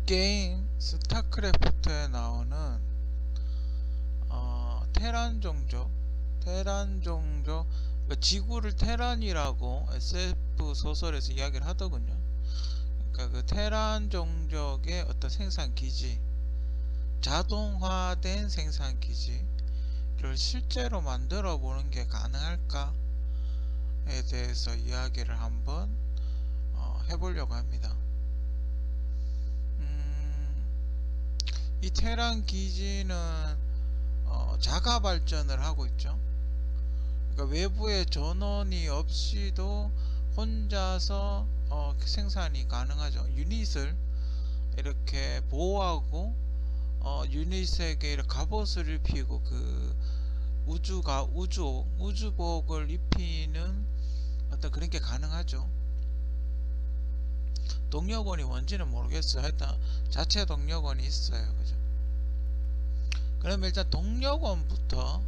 게임 스타크래프트에 나오는 테란 종족 그러니까 지구를 테란이라고 SF 소설에서 이야기를 하더군요. 그러니까 그 테란 종족의 어떤 생산 기지, 자동화된 생산 기지를 실제로 만들어 보는 게 가능할까에 대해서 이야기를 한번 해보려고 합니다. 이 테란 기지는 자가 발전을 하고 있죠. 그러니까 외부의 전원이 없이도 혼자서 생산이 가능하죠. 유닛을 이렇게 보호하고 유닛에게 이렇게 갑옷을 입히고 그 우주복을 입히는 어떤 그런 게 가능하죠. 동력원이 뭔지는 모르겠어요. 하여튼 자체 동력원이 있어요. 그죠? 그럼 일단 동력원부터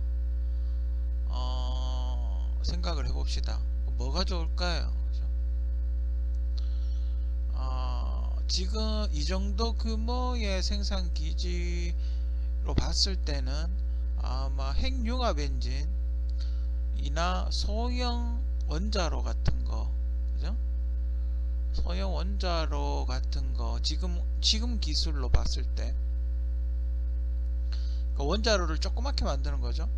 생각을 해봅시다. 뭐가 좋을까요? 그죠? 지금 이 정도 규모의 생산 기지로 봤을 때는 아마 핵융합 엔진이나 소형 원자로 같은 거, 그죠? 소형 원자로 같은 거 지금 기술로 봤을 때 그 원자로를 조그맣게 만드는 거죠.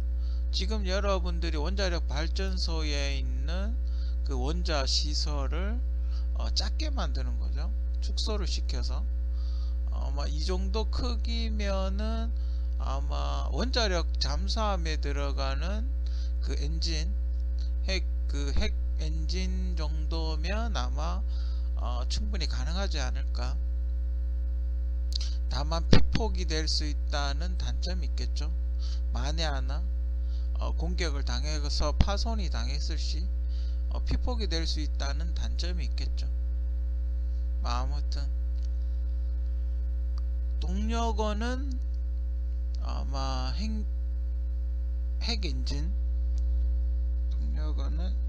지금 여러분들이 원자력 발전소에 있는 그 원자 시설을 작게 만드는 거죠. 축소를 시켜서 아마 이 정도 크기면은 아마 원자력 잠수함에 들어가는 그 엔진 핵 엔진 정도면 아마 충분히 가능하지 않을까. 다만 피폭이 될 수 있다는 단점이 있겠죠. 만에 하나 공격을 당해서 파손이 당했을 시 피폭이 될 수 있다는 단점이 있겠죠. 아무튼 동력원은 아마 핵 엔진 동력원은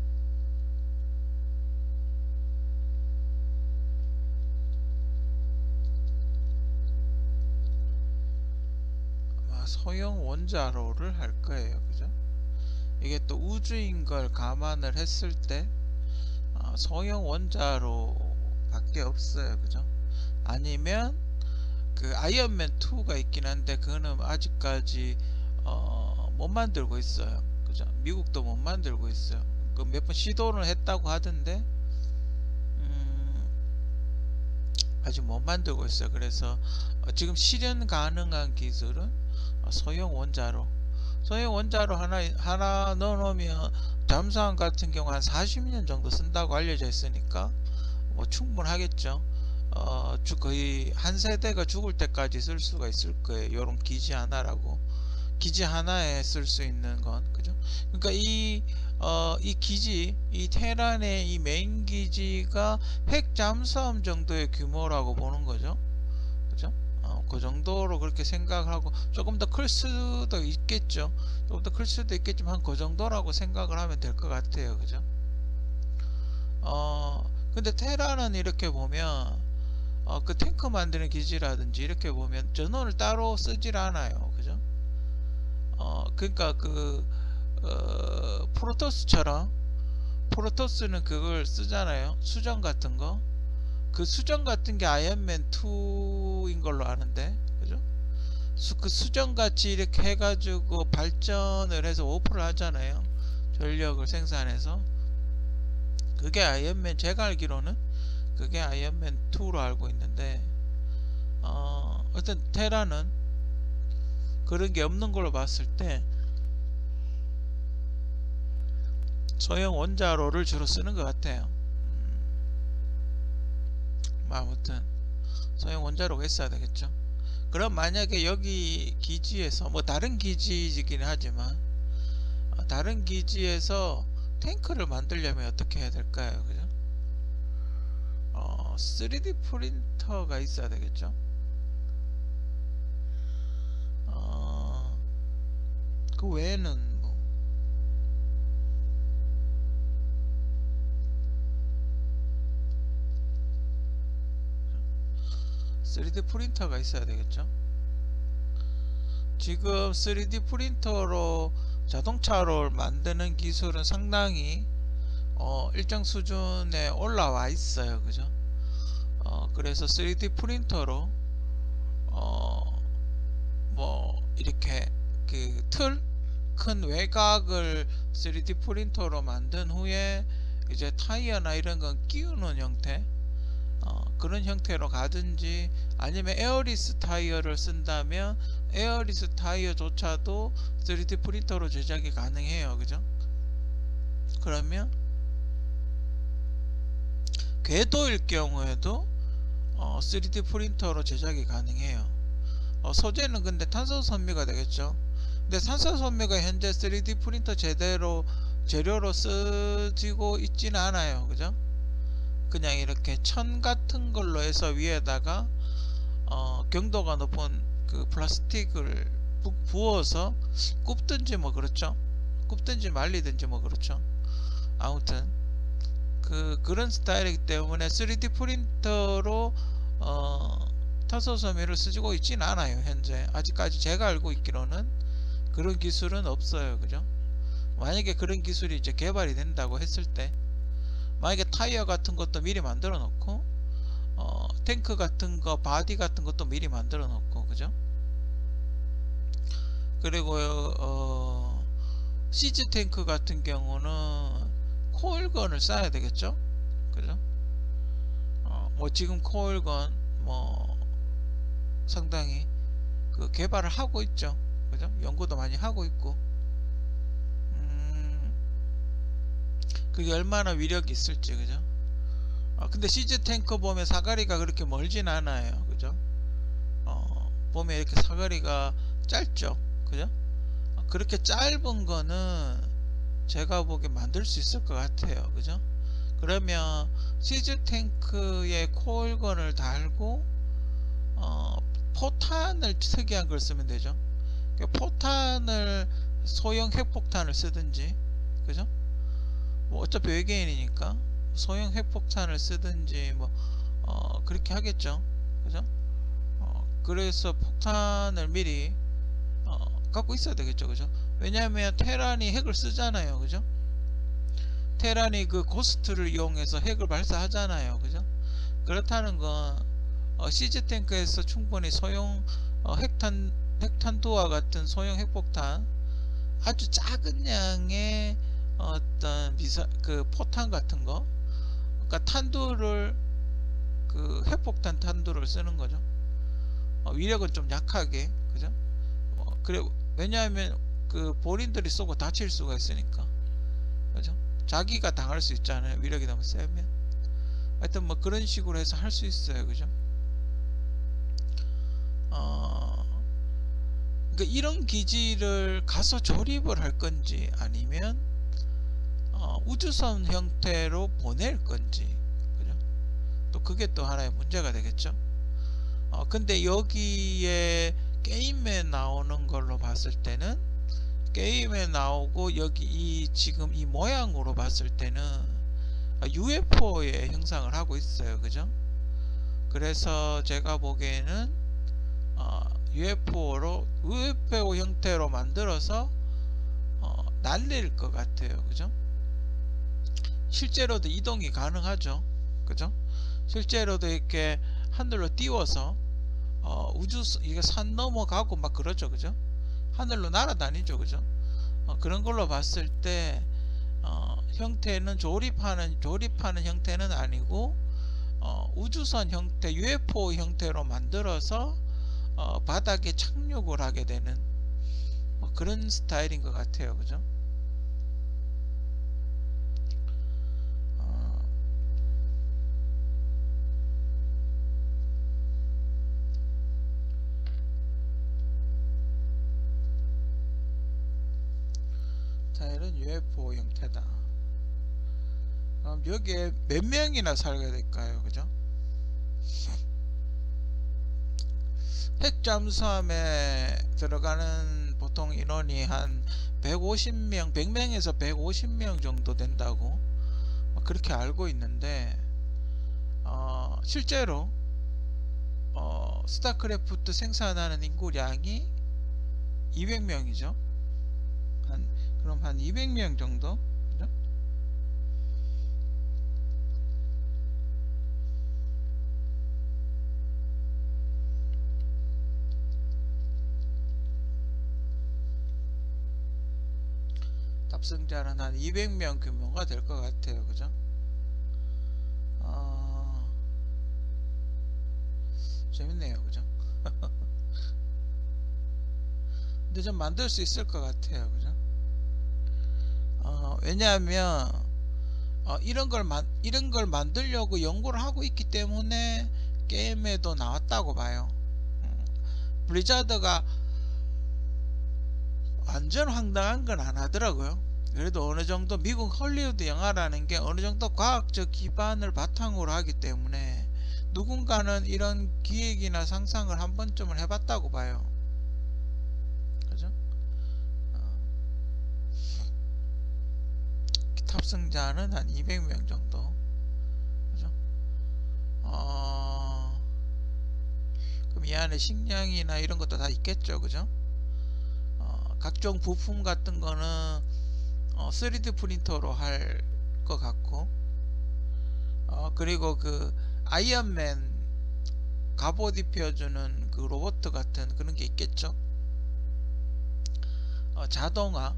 아마 소형 원자로를 할 거예요. 그죠? 이게 또 우주인 걸 감안을 했을 때 소형 원자로 밖에 없어요. 그죠? 아니면 그 아이언맨 2가 있긴 한데 그거는 아직까지 못 만들고 있어요. 그죠? 미국도 못 만들고 있어요. 그 몇 번 시도를 했다고 하던데 아직 못 만들고 있어요. 그래서 지금 실현 가능한 기술은 소형 원자로 하나 넣어놓으면 잠수함 같은 경우 한 40년 정도 쓴다고 알려져 있으니까 뭐 충분하겠죠. 거의 한 세대가 죽을 때까지 쓸 수가 있을 거예요. 요런 기지 하나에 쓸 수 있는 건, 그죠? 그러니까 이 기지, 이 테란의 이 메인 기지가 핵 잠수함 정도의 규모라고 보는 거죠. 그죠? 그 정도로 그렇게 생각하고 조금 더 클 수도 있겠죠. 조금 더 클 수도 있겠지만 그 정도라고 생각을 하면 될 것 같아요. 그죠? 근데 테라는 이렇게 보면 그 탱크 만드는 기지라든지 이렇게 보면 전원을 따로 쓰질 않아요. 그죠? 그러니까 프로토스는 그걸 쓰잖아요. 수정 같은 거. 그 수정 같은 게 아이언맨 2인 걸로 아는데, 그죠? 그 수정 같이 이렇게 해가지고 발전을 해서 오프를 하잖아요. 전력을 생산해서. 그게 제가 알기로는 그게 아이언맨 2로 알고 있는데, 어떤 테라는 그런 게 없는 걸로 봤을 때 소형 원자로를 주로 쓰는 것 같아요. 아무튼 소형 원자로가 있어야 되겠죠. 그럼 만약에 여기 기지에서 뭐 다른 기지이긴 하지만 다른 기지에서 탱크를 만들려면 어떻게 해야 될까요? 그죠? 3D 프린터가 있어야 되겠죠. 그 외에는 뭐 3D 프린터가 있어야 되겠죠. 지금 3D 프린터로 자동차를 만드는 기술은 상당히 일정 수준에 올라와 있어요. 그죠? 그래서 3D 프린터로 뭐 이렇게 그 큰 외곽을 3D 프린터로 만든 후에 이제 타이어나 이런 건 끼우는 형태, 그런 형태로 가든지, 아니면 에어리스 타이어를 쓴다면 에어리스 타이어조차도 3D 프린터로 제작이 가능해요. 그죠? 그러면 궤도일 경우에도 3D 프린터로 제작이 가능해요. 소재는 근데 탄소 섬유가 되겠죠. 근데 탄소 섬유가 현재 3D 프린터 재료로 쓰지고 있지는 않아요. 그죠? 그냥 이렇게 천 같은 걸로 해서 위에다가 경도가 높은 그 플라스틱을 부어서 굽든지 뭐 그렇죠. 굽든지 말리든지 뭐 그렇죠. 아무튼 그런 스타일이기 때문에 3D 프린터로 탄소 섬유를 쓰고 있지는 않아요. 현재 아직까지 제가 알고 있기로는 그런 기술은 없어요. 그죠? 만약에 그런 기술이 이제 개발이 된다고 했을 때, 만약에 타이어 같은 것도 미리 만들어 놓고 탱크 같은 거, 바디 같은 것도 미리 만들어 놓고, 그죠? 그리고 시즈 탱크 같은 경우는 코일건을 쏴야 되겠죠? 그죠? 뭐 지금 코일건 뭐 상당히 그 개발을 하고 있죠. 그죠? 연구도 많이 하고 있고, 그게 얼마나 위력이 있을지. 그죠? 근데 시즈 탱크 보면 사거리가 그렇게 멀진 않아요. 그죠? 보면 이렇게 사거리가 짧죠. 그죠? 그렇게 짧은 거는 제가 보기에 만들 수 있을 것 같아요. 그죠? 그러면 시즈 탱크에 코일건을 달고 포탄을 특이한 걸 쓰면 되죠. 포탄을 소형 핵폭탄을 쓰든지, 그죠? 뭐 어차피 외계인이니까 소형 핵폭탄을 쓰든지 뭐 그렇게 하겠죠. 그죠? 그래서 폭탄을 미리 갖고 있어야 되겠죠. 그죠? 왜냐하면 테란이 핵을 쓰잖아요. 그죠? 테란이 그 고스트를 이용해서 핵을 발사하잖아요. 그죠? 그렇다는 건 시즈 탱크에서 충분히 소형 핵탄두와 같은 소형 핵폭탄, 아주 작은 양의 어떤 그 포탄 같은 거, 그러니까 탄두를, 그 핵폭탄 탄두를 쓰는 거죠. 위력은 좀 약하게. 그죠? 그래, 왜냐하면 그 본인들이 쏘고 다칠 수가 있으니까. 그죠? 자기가 당할 수 있잖아요. 위력이 너무 세면. 하여튼 뭐 그런 식으로 해서 할 수 있어요. 그죠? 그러니까 이런 기지를 가서 조립을 할 건지, 아니면 우주선 형태로 보낼 건지. 그죠? 또 그게 또 하나의 문제가 되겠죠. 근데 여기에 게임에 나오는 걸로 봤을 때는, 게임에 나오고 여기 지금 이 모양으로 봤을 때는 UFO의 형상을 하고 있어요. 그죠? 그래서 제가 보기에는 UFO 형태로 만들어서 날릴 것 같아요. 그죠? 실제로도 이동이 가능하죠. 그죠? 실제로도 이렇게 하늘로 띄워서 이게 산 넘어가고 막 그러죠. 그죠? 하늘로 날아다니죠. 그죠? 그런 걸로 봤을 때 형태는 조립하는 형태는 아니고 우주선 형태, UFO 형태로 만들어서 바닥에 착륙을 하게 되는 그런 스타일인 것 같아요. 그죠? 스타일은 UFO 형태다. 그럼 여기에 몇 명이나 살게 될까요? 그죠? 핵 잠수함에 들어가는 보통 인원이 한 150명, 100명에서 150명 정도 된다고 그렇게 알고 있는데, 실제로 스타크래프트 생산하는 인구량이 200명이죠. 그럼 한 200명 정도? 그죠? 탑승자는 한 200명 규모가 될 것 같아요. 그죠? 재밌네요. 그죠? 근데 좀 만들 수 있을 것 같아요. 그죠? 왜냐하면 이런 걸 만들려고 연구를 하고 있기 때문에 게임에도 나왔다고 봐요. 블리자드가 완전 황당한 건 안 하더라고요. 그래도 어느 정도 미국 헐리우드 영화라는 게 어느 정도 과학적 기반을 바탕으로 하기 때문에 누군가는 이런 기획이나 상상을 한 번쯤은 해봤다고 봐요. 그죠? 탑승자는 한 200명 정도. 그죠? 그럼 이 안에 식량이나 이런 것도 다 있겠죠. 그죠? 각종 부품 같은 거는 3D 프린터로 할 것 같고, 그리고 그 아이언맨 갑옷 입혀주는 그 로봇 같은 그런 게 있겠죠. 자동화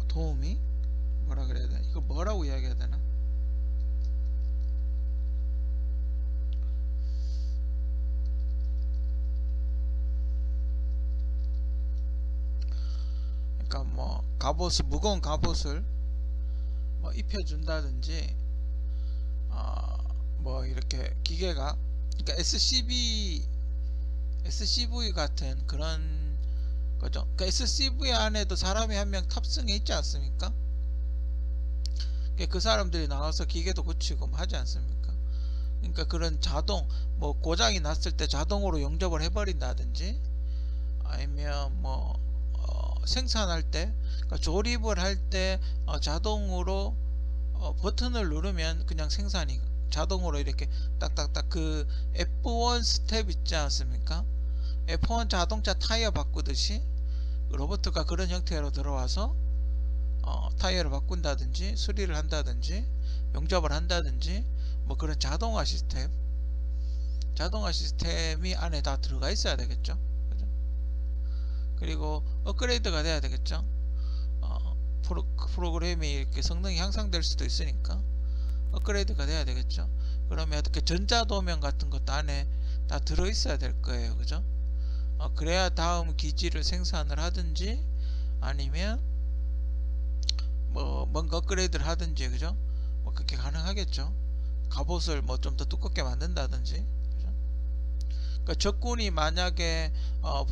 도우미, 뭐라 그래야 되나, 이거 뭐라고 이야기해야 되나. 그러니까 뭐 무거운 갑옷을 뭐 입혀준다든지, 뭐 이렇게 기계가, 그러니까 SCV 같은 그런 거죠. 그러니까 SCV 안에도 사람이 한 명 탑승해 있지 않습니까? 그 사람들이 나와서 기계도 고치고 뭐 하지 않습니까? 그러니까 그런 뭐 고장이 났을 때 자동으로 용접을 해버린다든지, 아니면 뭐 생산할 때, 그러니까 조립을 할 때 자동으로 버튼을 누르면 그냥 생산이 자동으로 이렇게 딱딱딱, 그 F1 스텝 있지 않습니까? F1 자동차 타이어 바꾸듯이 로봇가 그런 형태로 들어와서 타이어를 바꾼다든지 수리를 한다든지 용접을 한다든지, 뭐 그런 자동화 시스템이 안에 다 들어가 있어야 되겠죠. 그죠? 그리고 업그레이드가 돼야 되겠죠. 프로그램이 이렇게 성능이 향상될 수도 있으니까 업그레이드가 돼야 되겠죠. 그러면 어떻게 전자도면 같은 것도 안에 다 들어 있어야 될 거예요. 그죠? 그래야 다음 기지를 생산을 하든지, 아니면 뭐 뭔가 업그레이드를 하든지, 그죠? 뭐 그렇게 가능하겠죠. 갑옷을 뭐 좀 더 두껍게 만든다든지. 그죠? 그러니까 적군이 만약에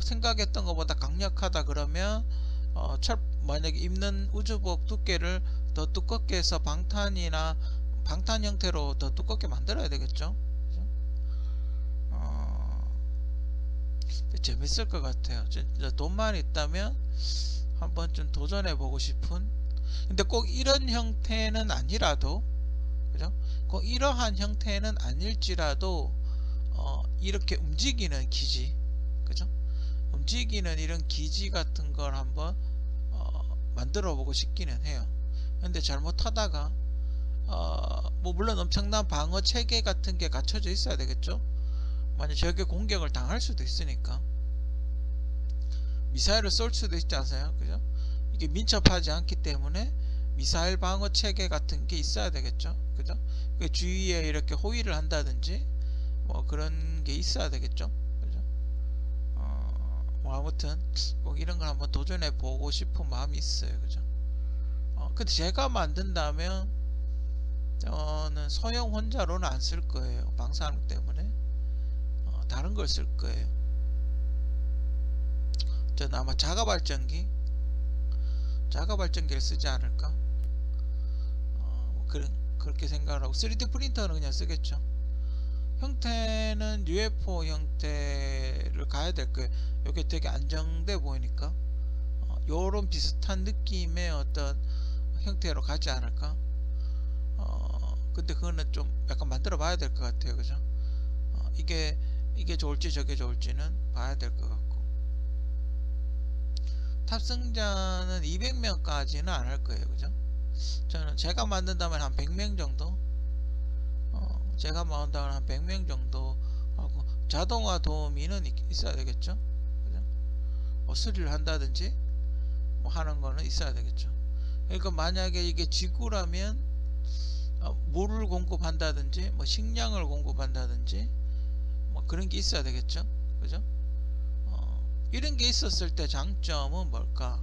생각했던 것보다 강력하다 그러면 만약에 입는 우주복 두께를 더 두껍게 해서 방탄 형태로 더 두껍게 만들어야 되겠죠. 그죠? 재밌을 것 같아요. 진짜 돈만 있다면 한번 좀 도전해 보고 싶은. 근데 꼭 이런 형태는 아니라도, 그죠? 꼭 이러한 형태는 아닐지라도 이렇게 움직이는 기지, 그죠? 움직이는 이런 기지 같은 걸 한번 만들어 보고 싶기는 해요. 근데 잘못하다가 뭐 물론 엄청난 방어 체계 같은 게 갖춰져 있어야 되겠죠. 만약 적의 공격을 당할 수도 있으니까 미사일을 쏠 수도 있지 않아요. 그죠? 이게 민첩하지 않기 때문에 미사일 방어 체계 같은 게 있어야 되겠죠. 그죠? 그 주위에 이렇게 호위를 한다든지 뭐 그런 게 있어야 되겠죠. 그죠? 뭐 아무튼 꼭 이런 걸 한번 도전해 보고 싶은 마음이 있어요. 그죠? 근데 제가 만든다면 저는 소형 혼자로는 안 쓸 거예요. 방사능 때문에 다른 걸 쓸 거예요. 저는 아마 자가발전기를 쓰지 않을까. 그렇게 생각을 하고 3D 프린터는 그냥 쓰겠죠. 형태는 UFO 형태를 가야 될 거예요. 이게 되게 안정돼 보이니까 요런 비슷한 느낌의 어떤 형태로 가지 않을까. 근데 그거는 좀 약간 만들어 봐야 될 것 같아요. 그죠? 이게 좋을지 저게 좋을지는 봐야 될 것 같고, 탑승자는 200명까지는 안 할 거예요. 그죠? 저는 제가 만든다면 한 100명 정도, 제가 만든다면 한 100명 정도 하고, 자동화 도우미는 있어야 되겠죠. 그죠? 뭐 수리를 한다든지 뭐 하는 거는 있어야 되겠죠. 그러니까 만약에 이게 지구라면 물을 공급한다든지 뭐 식량을 공급한다든지 뭐 그런 게 있어야 되겠죠. 그죠? 이런 게 있었을 때 장점은 뭘까?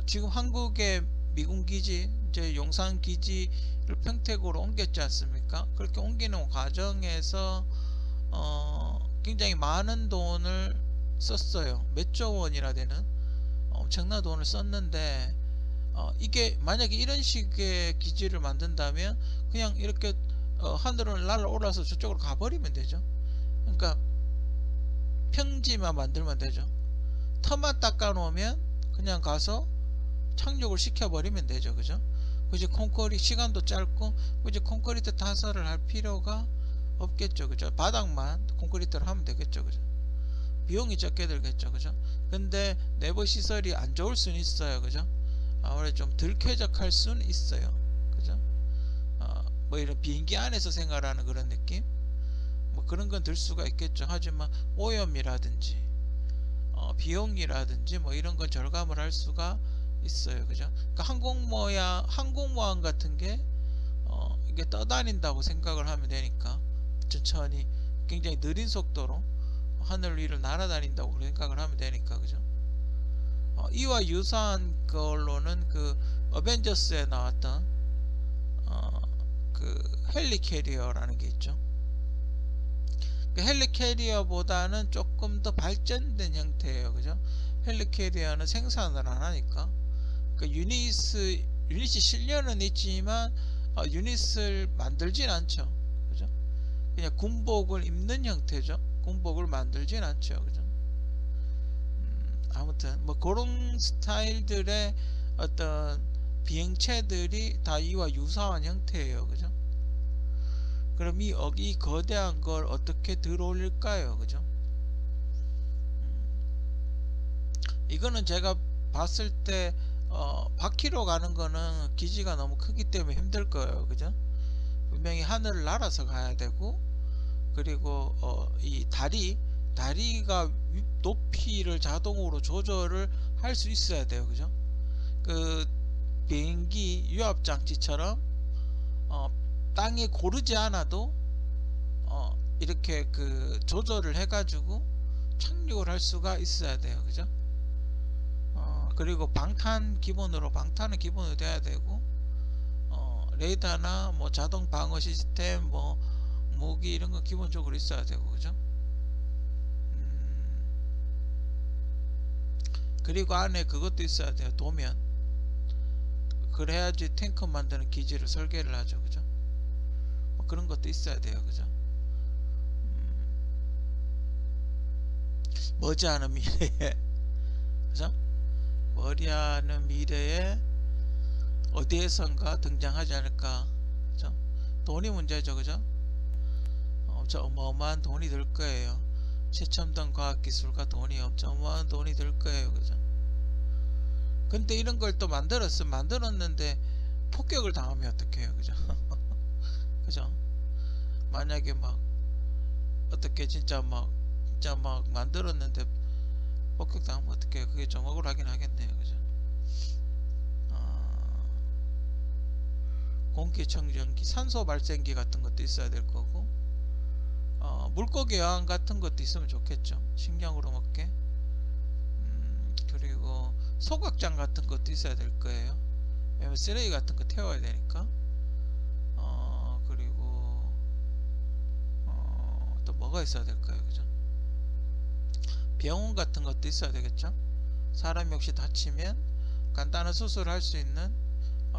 지금 한국의 미군 기지, 이제 용산 기지를 평택으로 옮겼지 않습니까? 그렇게 옮기는 과정에서 굉장히 많은 돈을 썼어요. 몇 조 원이나 되는 엄청난 돈을 썼는데, 이게 만약에 이런 식의 기지를 만든다면 그냥 이렇게 하늘을 날아올라서 저쪽으로 가버리면 되죠. 그러니까 평지만 만들면 되죠. 터만 닦아 놓으면 그냥 가서 착륙을 시켜버리면 되죠. 그죠? 굳이 콘크리트 시간도 짧고 굳이 콘크리트 타설을 할 필요가 없겠죠. 그죠? 바닥만 콘크리트를 하면 되겠죠. 그죠? 비용이 적게 들겠죠. 그죠? 근데 내부 시설이 안 좋을 수는 있어요. 그죠? 아무래도 좀 덜 쾌적할 수는 있어요. 그죠? 뭐 이런 비행기 안에서 생활하는 그런 느낌? 뭐 그런 건 들 수가 있겠죠. 하지만 오염이라든지 비용이라든지 뭐 이런 건 절감을 할 수가 있어요. 그죠? 그러니까 항공모함 같은 게 이게 떠다닌다고 생각을 하면 되니까 천천히 굉장히 느린 속도로 하늘 위를 날아다닌다고 생각을 하면 되니까. 그죠? 이와 유사한 걸로는 그 어벤져스에 나왔던 그 헬리캐리어라는 게 있죠. 그 헬리캐리어보다는 조금 더 발전된 형태예요. 그죠? 헬리캐리어는 생산을 안 하니까 그 유닛이 실려는 있지만 유닛을 만들진 않죠. 그죠? 그냥 군복을 입는 형태죠. 군복을 만들진 않죠. 그죠? 아무튼 뭐 그런 스타일들의 어떤 비행체들이 다 이와 유사한 형태예요. 그죠? 그럼 이 거대한 걸 어떻게 들어올릴까요? 그죠? 이거는 제가 봤을 때 바퀴로 가는 거는 기지가 너무 크기 때문에 힘들 거예요. 그죠? 분명히 하늘을 날아서 가야 되고, 그리고 이 다리가 높이를 자동으로 조절을 할 수 있어야 돼요. 그죠? 그 비행기 유압장치처럼 땅에 고르지 않아도 이렇게 그 조절을 해가지고 착륙을 할 수가 있어야 돼요. 그죠? 그리고 방탄은 기본으로 돼야 되고, 레이더나 뭐 자동 방어 시스템, 뭐 무기 이런 거 기본적으로 있어야 되고. 그죠? 그리고 안에 그것도 있어야 돼요. 도면. 그래야지 탱크 만드는 기지를 설계를 하죠. 그죠? 뭐 그런 것도 있어야 돼요. 그죠? 머지않은 미래에 그죠? 머지않은 미래에 어디에선가 등장하지 않을까. 그죠? 돈이 문제죠. 그죠? 저 어마어마한 돈이 들 거예요. 최첨단 과학기술과 돈이 어마어마한 돈이 들 거예요. 그죠? 근데 이런 걸 또 만들었는데 폭격을 당하면 어떡해요. 그죠? 그죠? 만약에 막 어떻게 진짜 막 만들었는데 폭격 당하면 어떡해요. 그게 좀 억울하긴 하겠네요. 그죠? 공기청정기, 산소 발생기 같은 것도 있어야 될 거고, 물고기 여왕 같은 것도 있으면 좋겠죠. 식량으로 먹게. 그리고 소각장 같은 것도 있어야 될 거예요. 왜냐면 쓰레기 같은 거 태워야 되니까. 그리고 또 뭐가 있어야 될까요? 그죠? 병원 같은 것도 있어야 되겠죠. 사람이 혹시 다치면 간단한 수술을 할 수 있는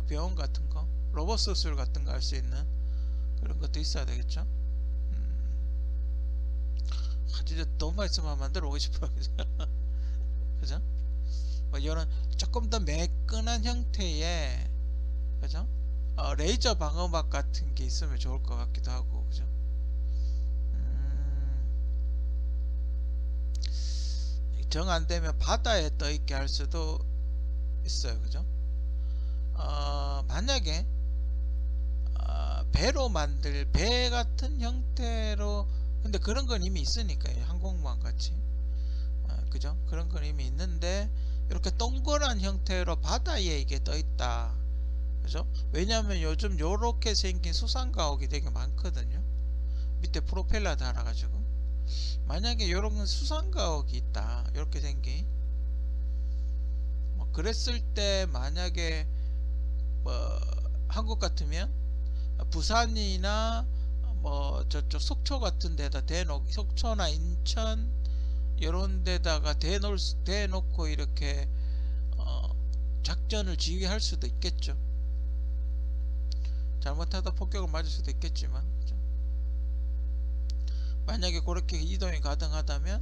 병원 같은 거, 로봇 수술 같은 거 할 수 있는 그런 것도 있어야 되겠죠. 진짜 너무 있으면 만들어 오고 싶어요. 그죠? 그죠? 뭐 이런 조금 더 매끈한 형태의, 그죠? 레이저 방어막 같은 게 있으면 좋을 것 같기도 하고, 그죠? 정 안 되면 바다에 떠 있게 할 수도 있어요, 그죠? 만약에 배로 만들 배 같은 형태로, 근데 그런 건 이미 있으니까요, 항공모함 같이. 그죠? 그런 건 이미 있는데 이렇게 동그란 형태로 바다에 이게 떠 있다, 그죠? 왜냐면 요즘 요렇게 생긴 수상가옥이 되게 많거든요. 밑에 프로펠러 달아가지고. 만약에 요런 수상가옥이 있다, 이렇게 생긴, 뭐 그랬을 때 만약에 뭐 한국 같으면 부산이나 뭐 저쪽 속초 같은 데다 대놓고, 속초나 인천 요런 데다가 대놓고 이렇게 작전을 지휘할 수도 있겠죠. 잘못하다 폭격을 맞을 수도 있겠지만, 그죠? 만약에 그렇게 이동이 가능하다면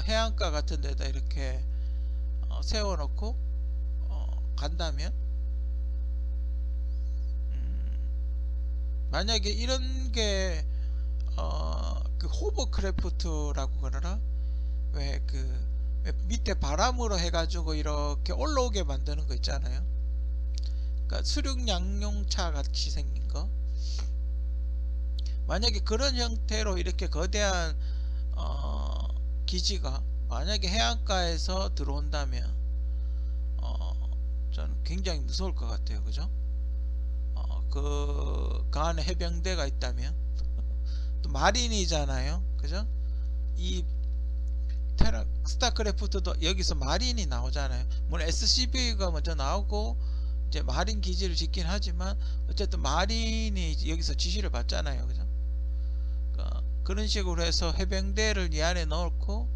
해안가 같은 데다 이렇게 세워놓고 간다면, 만약에 이런 게 그 호버크래프트라고 그러나, 왜 밑에 바람으로 해가지고 이렇게 올라오게 만드는 거 있잖아요. 그러니까 수륙 양용차 같이 생긴 거. 만약에 그런 형태로 이렇게 거대한 기지가 만약에 해안가에서 들어온다면 저는 굉장히 무서울 것 같아요, 그죠? 그 안에 해병대가 있다면, 또 마린이잖아요, 그죠? 이 스타크래프트도 여기서 마린이 나오잖아요. 물론 SCV가 먼저 나오고 이제 마린 기지를 짓긴 하지만 어쨌든 마린이 여기서 지시를 받잖아요, 그죠? 그런 식으로 해서 해병대를 이 안에 넣고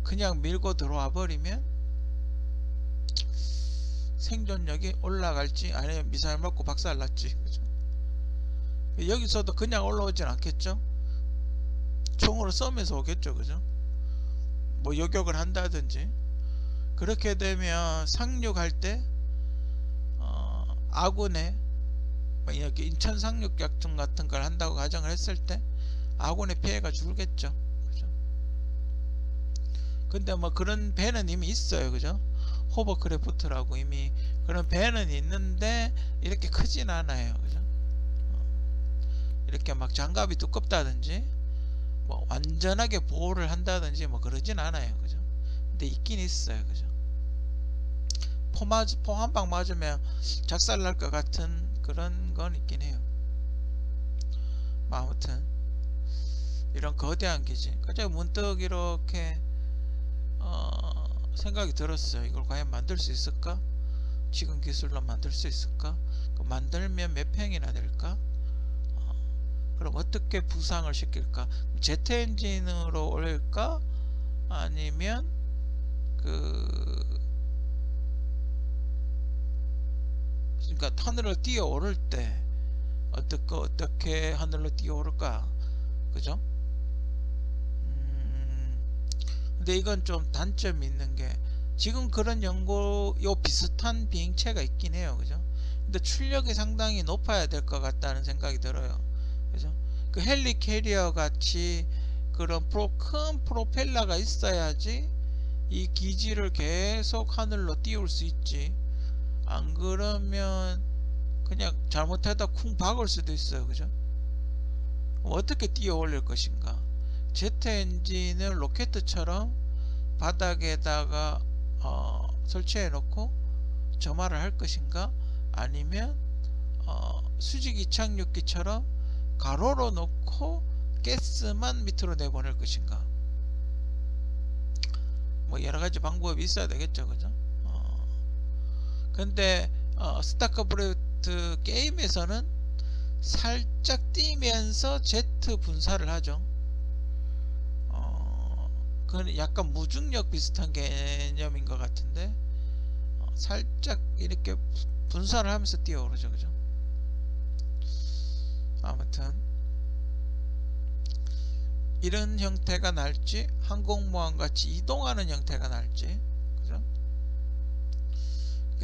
그냥 밀고 들어와 버리면 생존력이 올라갈지, 아니면 미사일 맞고 박살났지, 그죠? 여기서도 그냥 올라오진 않겠죠? 총으로 쏘면서 오겠죠, 그죠? 뭐 요격을 한다든지. 그렇게 되면 상륙할 때 아군의 뭐 이렇게 인천 상륙 작전 같은 걸 한다고 가정을 했을 때 아군의 피해가 줄겠죠, 그죠? 근데 뭐 그런 배는 이미 있어요, 그죠? 호버크래프트라고 이미 그런 배는 있는데 이렇게 크진 않아요, 그죠? 이렇게 막 장갑이 두껍다든지 뭐 완전하게 보호를 한다든지 뭐 그러진 않아요, 그죠? 근데 있긴 있어요, 그죠? 포 한 방 맞으면 작살 날 것 같은 그런 건 있긴 해요. 뭐 아무튼 이런 거대한 기지, 그저 문득 이렇게 생각이 들었어요. 이걸 과연 만들 수 있을까? 지금 기술로 만들 수 있을까? 만들면 몇 평이나 될까? 그럼 어떻게 부상을 시킬까? 제트 엔진으로 올릴까? 아니면 그러니까 하늘로 뛰어 오를 때 어떻게 하늘로 뛰어 오를까? 그죠? 근데 이건 좀 단점이 있는 게, 지금 그런 요 비슷한 비행체가 있긴 해요, 그죠? 근데 출력이 상당히 높아야 될 것 같다는 생각이 들어요, 그죠? 그 헬리 캐리어 같이 그런 큰 프로펠러가 있어야지 이 기지를 계속 하늘로 띄울 수 있지. 안 그러면 그냥 잘못하다 쿵 박을 수도 있어요, 그죠? 어떻게 띄어 올릴 것인가? 제트 엔진을 로켓처럼 바닥에다가 설치해 놓고 점화를 할 것인가? 아니면 수직 이착륙기처럼 가로로 놓고 가스만 밑으로 내보낼 것인가? 뭐 여러가지 방법이 있어야 되겠죠, 그죠? 근데 스타크래프트 게임에서는 살짝 뛰면서 제트 분사를 하죠. 그건 약간 무중력 비슷한 개념인 것 같은데, 살짝 이렇게 분사를 하면서 뛰어오르죠, 그죠? 아무튼 이런 형태가 날지, 항공모함 같이 이동하는 형태가 날지, 그죠?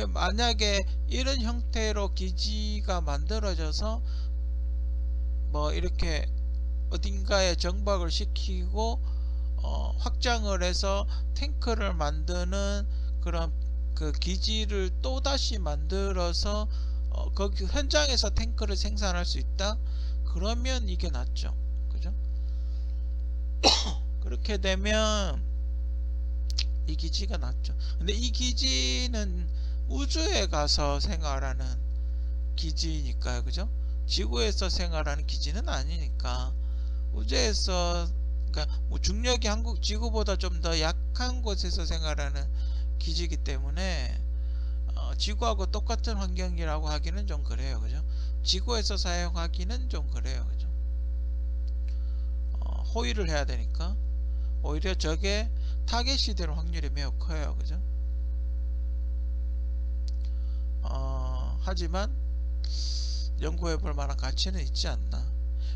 만약에 이런 형태로 기지가 만들어져서 뭐 이렇게 어딘가에 정박을 시키고 확장을 해서 탱크를 만드는 그런 그 기지를 또다시 만들어서 거기 현장에서 탱크를 생산할 수 있다? 그러면 이게 낫죠. 그죠? 그렇게 되면 이 기지가 낫죠. 근데 이 기지는 우주에 가서 생활하는 기지니까요. 그죠? 지구에서 생활하는 기지는 아니니까 우주에서, 그러니까 뭐 중력이 한국 지구보다 좀 더 약한 곳에서 생활하는 기지이기 때문에 지구하고 똑같은 환경이라고 하기는 좀 그래요. 그죠? 지구에서 사용하기는 좀 그래요. 그죠? 호위를 해야 되니까 오히려 저게 타겟이 될 확률이 매우 커요. 그죠? 하지만 연구해 볼 만한 가치는 있지 않나.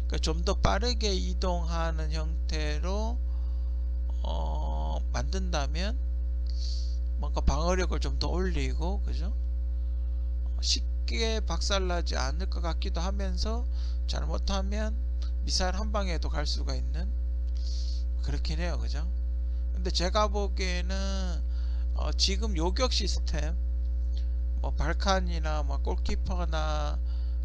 그러니까 좀 더 빠르게 이동하는 형태로 만든다면 뭔가 방어력을 좀 더 올리고, 그죠? 쉽게 박살나지 않을 것 같기도 하면서 잘못하면 미사일 한 방에도 갈 수가 있는, 그렇긴 해요. 그죠? 근데 제가 보기에는 지금 요격 시스템, 뭐 발칸이나 뭐 골키퍼나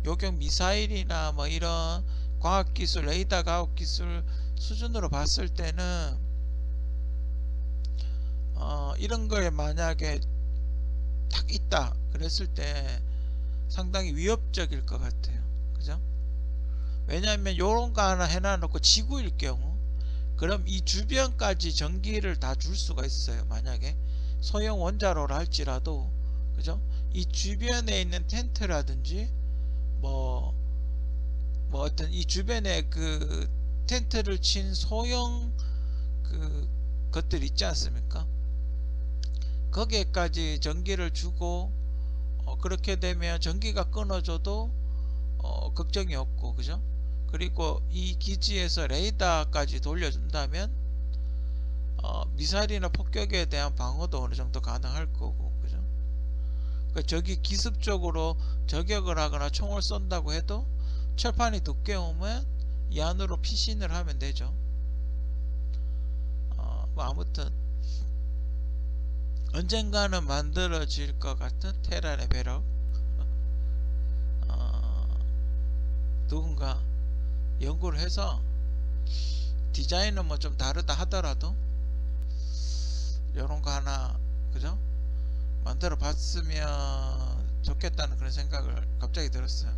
요격 미사일이나 뭐 이런 과학기술, 레이더 과학기술 수준으로 봤을 때는 이런 거에 만약에 딱 있다 그랬을 때 상당히 위협적일 것 같아요. 그죠? 왜냐하면 요런 거 하나 해놔놓고 지구일 경우, 그럼 이 주변까지 전기를 다 줄 수가 있어요. 만약에 소형 원자로를 할지라도, 그죠? 이 주변에 있는 텐트라든지 뭐 어떤 이 주변에 그 텐트를 친 소형 그 것들 있지 않습니까? 거기에까지 전기를 주고 그렇게 되면 전기가 끊어져도 걱정이 없고, 그죠? 그리고 이 기지에서 레이더까지 돌려준다면 미사일이나 폭격에 대한 방어도 어느 정도 가능할 거고, 그죠? 그러니까 적이 기습적으로 저격을 하거나 총을 쏜다고 해도 철판이 두께 오면 이 안으로 피신을 하면 되죠. 뭐 아무튼 언젠가는 만들어질 것 같은 테란의 배럭, 누군가 연구를 해서 디자인은 뭐 좀 다르다 하더라도 요런 거 하나, 그죠? 만들어 봤으면 좋겠다는 그런 생각을 갑자기 들었어요.